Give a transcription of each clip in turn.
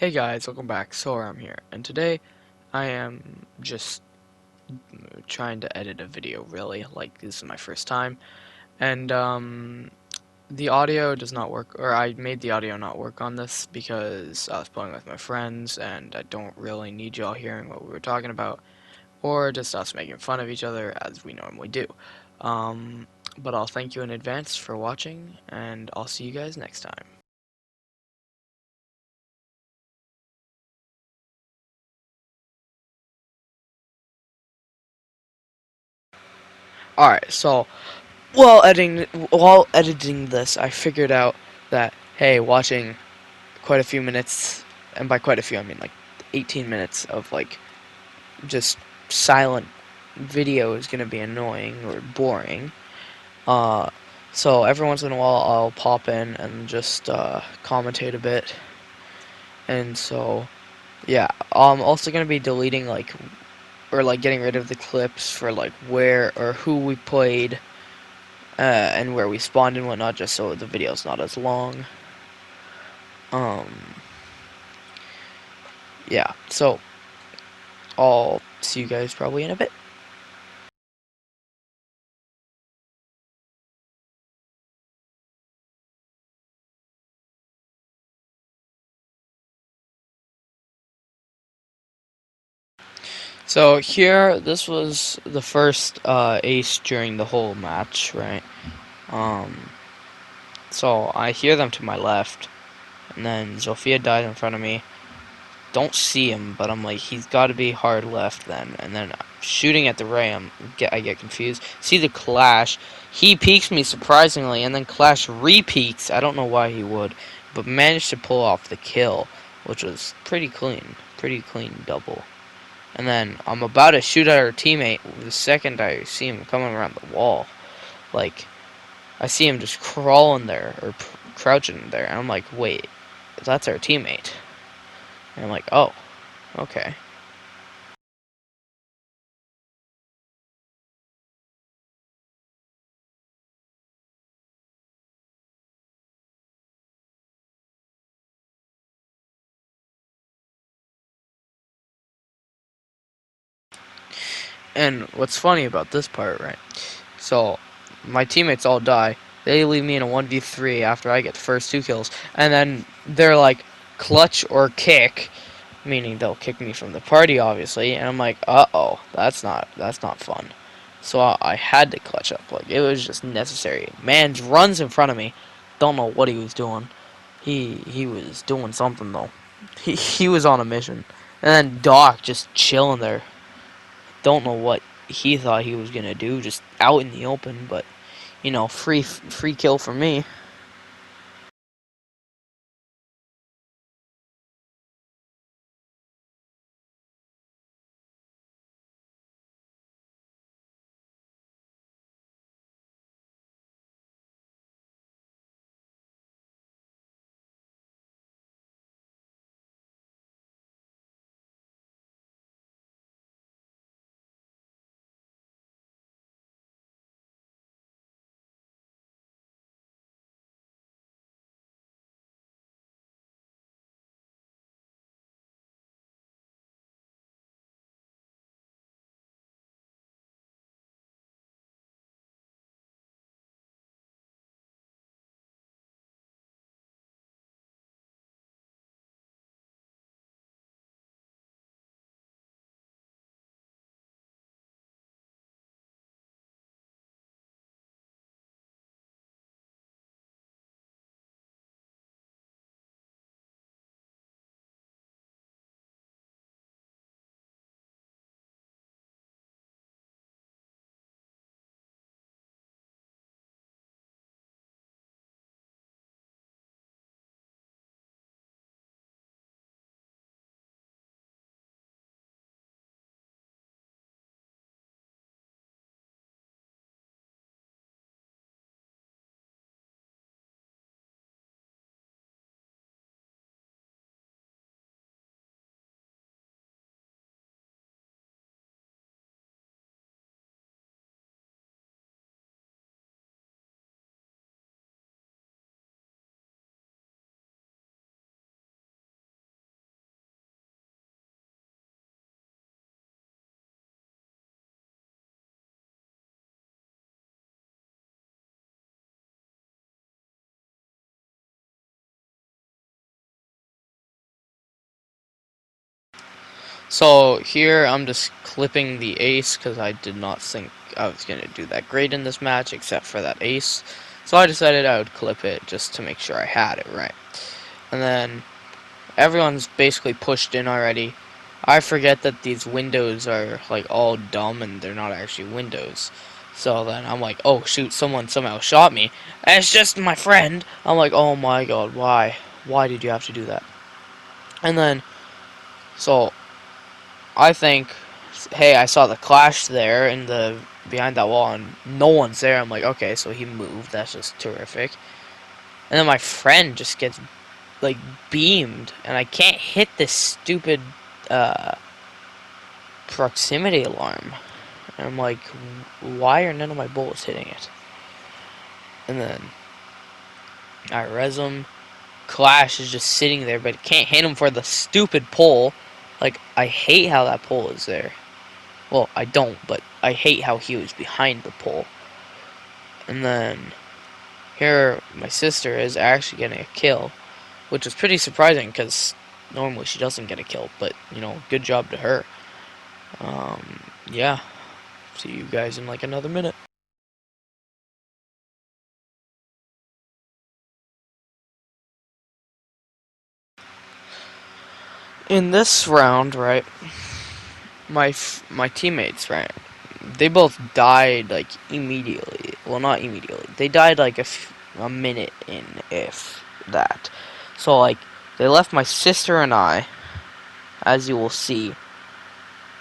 Hey guys, welcome back. I'm here, and today I am just trying to edit a video, really. Like, this is my first time, and the audio does not work, or I made the audio not work on this because I was playing with my friends, and I don't really need y'all hearing what we were talking about, or just us making fun of each other as we normally do. Um, but I'll thank you in advance for watching, and I'll see you guys next time. Alright, while editing this, I figured out that hey, watching quite a few minutes, and by quite a few I mean like 18 minutes of like just silent video is gonna be annoying or boring. Uh, so every once in a while I'll pop in and just commentate a bit, and so yeah, I'm also gonna be deleting like getting rid of the clips for like where or who we played and where we spawned and whatnot, just so the video's not as long. Um, yeah, so I'll see you guys probably in a bit. So here, this was the first ace during the whole match, right? Um, so I hear them to my left, and then Zofia died in front of me. Don't see him, but I'm like, he's got to be hard left then. And then shooting at the ray, I get confused. See the Clash. He peeks me surprisingly, and then Clash re-peeks. I don't know why he would, but managed to pull off the kill, which was pretty clean double. And then I'm about to shoot at our teammate the second I see him coming around the wall. Like, I see him just crawling there, or crouching there, and I'm like, wait, that's our teammate. And I'm like, oh, okay. And what's funny about this part, right? So, my teammates all die. They leave me in a 1v3 after I get the first 2 kills. And then they're like, clutch or kick, meaning they'll kick me from the party, obviously. And I'm like, uh-oh, that's not fun. So I had to clutch up. Like, it was just necessary. Man runs in front of me. Don't know what he was doing. He was doing something, though. He was on a mission. And then Doc just chilling there. Don't know what he thought he was gonna do, just out in the open, but you know, free kill for me. So here I'm just clipping the ace because I did not think I was going to do that great in this match except for that ace. So I decided I would clip it just to make sure I had it right. And then everyone's basically pushed in already. I forget that these windows are like all dumb and they're not actually windows. So then I'm like, oh shoot, someone somehow shot me. And it's just my friend. I'm like, oh my god, why? Why did you have to do that? And then, so I think, hey, I saw the clash there in the behind that wall and no one's there. I'm like, okay, so he moved. That's just terrific. And then my friend just gets like beamed, and I can't hit this stupid uh, proximity alarm. And I'm like, why are none of my bullets hitting it? And then I res him. Clash is just sitting there, but can't hit him for the stupid pole. Like, I hate how that pole is there. Well, I don't, but I hate how he was behind the pole. And then here, my sister is actually getting a kill, which is pretty surprising because normally she doesn't get a kill. But you know, good job to her. Yeah. See you guys in like another minute. In this round, right, my teammates, right, they both died like immediately. Well, not immediately. They died like a minute in, if that. So like they left my sister and I, as you will see,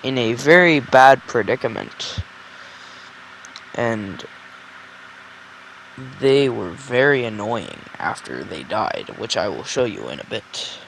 in a very bad predicament, and they were very annoying after they died, which I will show you in a bit.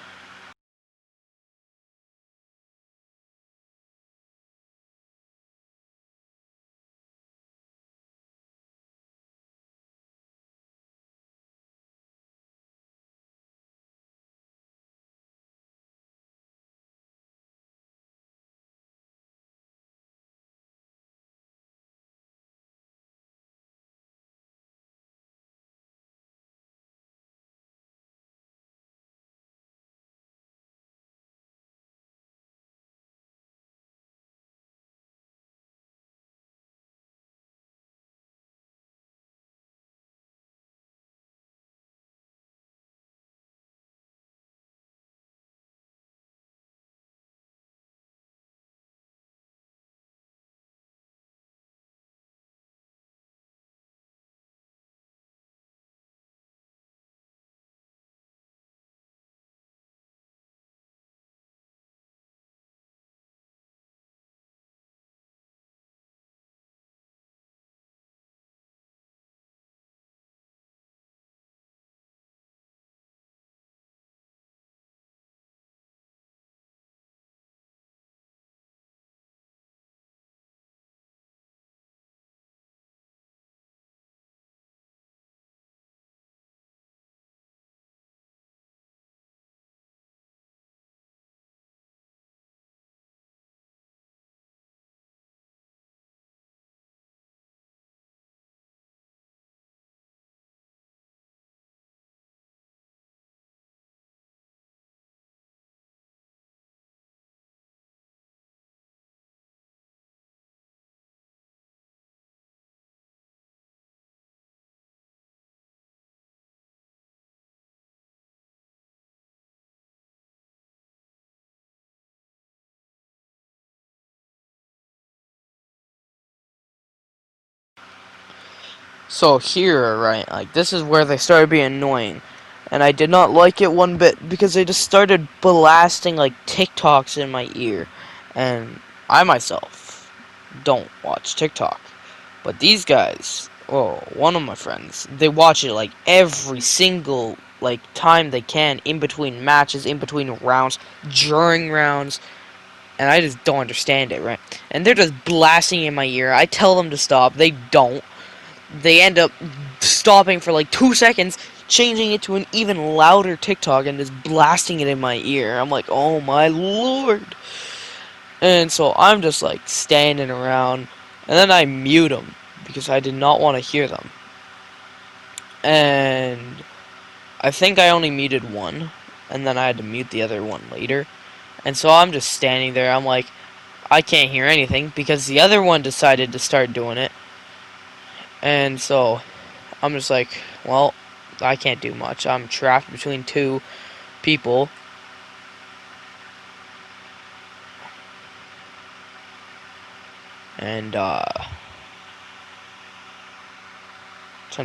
So here, right, like this is where they started being annoying. And I did not like it one bit because they just started blasting like TikToks in my ear. And I myself don't watch TikTok. But these guys, oh, one of my friends, they watch it like every single like time they can, in between matches, in between rounds, during rounds, and I just don't understand it, right? And they're just blasting in my ear. I tell them to stop, they don't. They end up stopping for like 2 seconds, changing it to an even louder TikTok and just blasting it in my ear. I'm like, oh my lord. And so I'm just like standing around, and then I mute them because I did not want to hear them. And I think I only muted one, and then I had to mute the other one later. And so I'm just standing there. I'm like, I can't hear anything because the other one decided to start doing it. And so I'm just like, well, I can't do much. I'm trapped between two people. And trying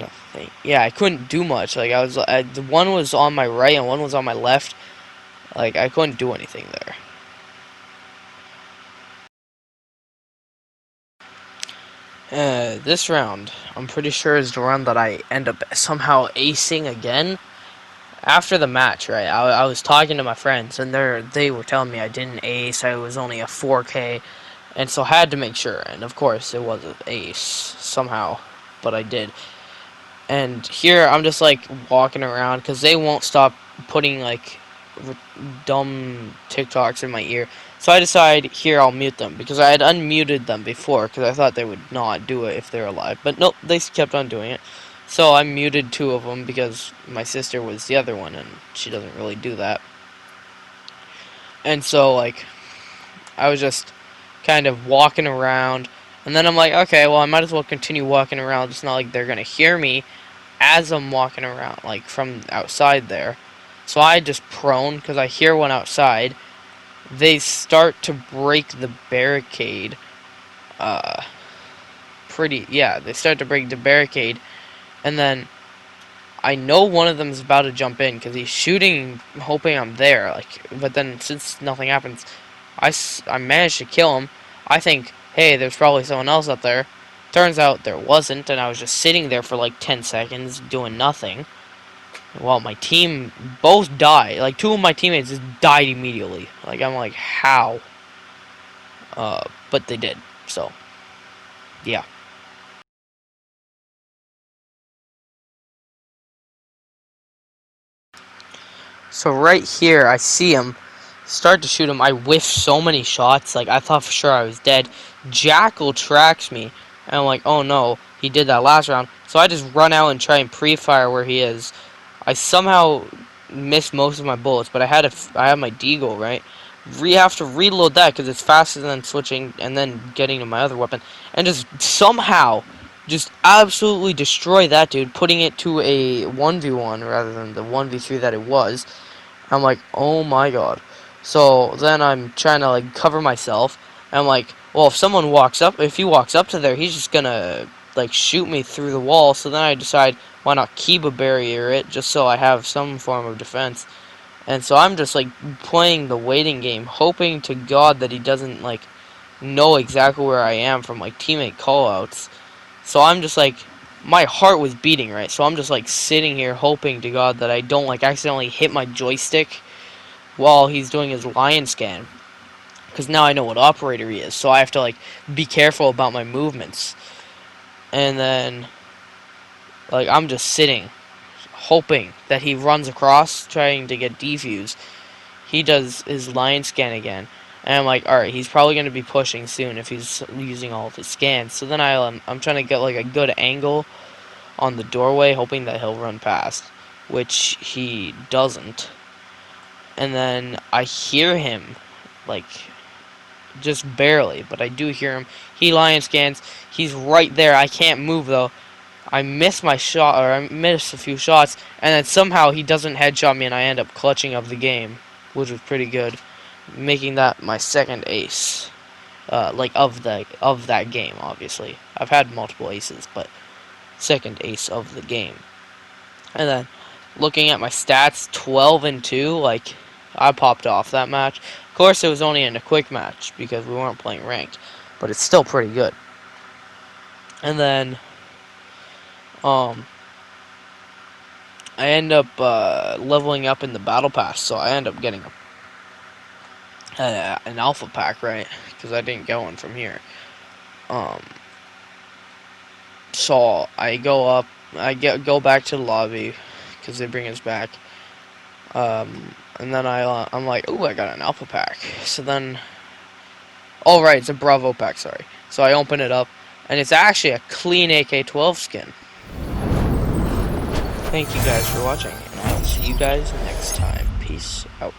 to think. Yeah, I couldn't do much. Like the one was on my right and one was on my left. Like I couldn't do anything there. This round, I'm pretty sure is the round that I end up somehow acing again. After the match, right, I was talking to my friends, and they were telling me I didn't ace, I was only a 4K, and so I had to make sure, and of course it was an ace, somehow, but I did. And here, I'm just, like, walking around, because they won't stop putting, like, dumb TikToks in my ear. So I decide, here, I'll mute them, because I had unmuted them before, because I thought they would not do it if they're alive. But nope, they kept on doing it. So I muted two of them, because my sister was the other one, and she doesn't really do that. And so, like, I was just kind of walking around, and then I'm like, okay, well, I might as well continue walking around. It's not like they're going to hear me as I'm walking around, like, from outside there. So I just prone, because I hear one outside. They start to break the barricade. They start to break the barricade. And then I know one of them is about to jump in, because he's shooting, hoping I'm there. Like, but then, since nothing happens, I managed to kill him. I think, hey, there's probably someone else up there. Turns out there wasn't, and I was just sitting there for like 10 seconds doing nothing. Well, my team both died. Like, two of my teammates just died immediately. Like, I'm like, how? But they did. So, yeah. So right here, I see him. Start to shoot him. I whiffed so many shots. Like, I thought for sure I was dead. Jackal tracks me. And I'm like, oh no, he did that last round. So I just run out and try and pre-fire where he is. I somehow missed most of my bullets, but I had my deagle, right? Have to reload that because it's faster than switching and then getting to my other weapon, and just somehow just absolutely destroy that dude, putting it to a 1v1 rather than the 1v3 that it was. I'm like, oh my god. So then I'm trying to like cover myself, and I'm like, well, if he walks up to there, he's just gonna like shoot me through the wall. So then I decide, why not Kiba barrier it, just so I have some form of defense. And so I'm just like playing the waiting game, hoping to God that he doesn't like know exactly where I am from like teammate callouts. So I'm just like, my heart was beating, right? So I'm just like sitting here hoping to God that I don't like accidentally hit my joystick while he's doing his lion scan. Because now I know what operator he is, so I have to like be careful about my movements. And then like I'm just sitting hoping that he runs across trying to get defused. He does his lion scan again. And I'm like, alright, he's probably going to be pushing soon if he's using all of his scans. So then I'm trying to get like a good angle on the doorway, hoping that he'll run past, which he doesn't. And then I hear him, like, just barely, but I do hear him. He lion scans. He's right there. I can't move, though. I miss my shot, or I miss a few shots, and then somehow he doesn't headshot me, and I end up clutching of the game, which was pretty good, making that my second ace, like of that game. Obviously, I've had multiple aces, but second ace of the game. And then looking at my stats, 12-2, like I popped off that match. Of course, it was only in a quick match because we weren't playing ranked, but it's still pretty good. And then I end up leveling up in the battle pass, so I end up getting an alpha pack, right? Because I didn't get one from here. So I go up, go back to the lobby because they bring us back. And then I'm like, ooh, I got an alpha pack. So then, oh right, it's a Bravo pack. Sorry. So I open it up, and it's actually a clean AK-12 skin. Thank you guys for watching, and I'll see you guys next time. Peace out.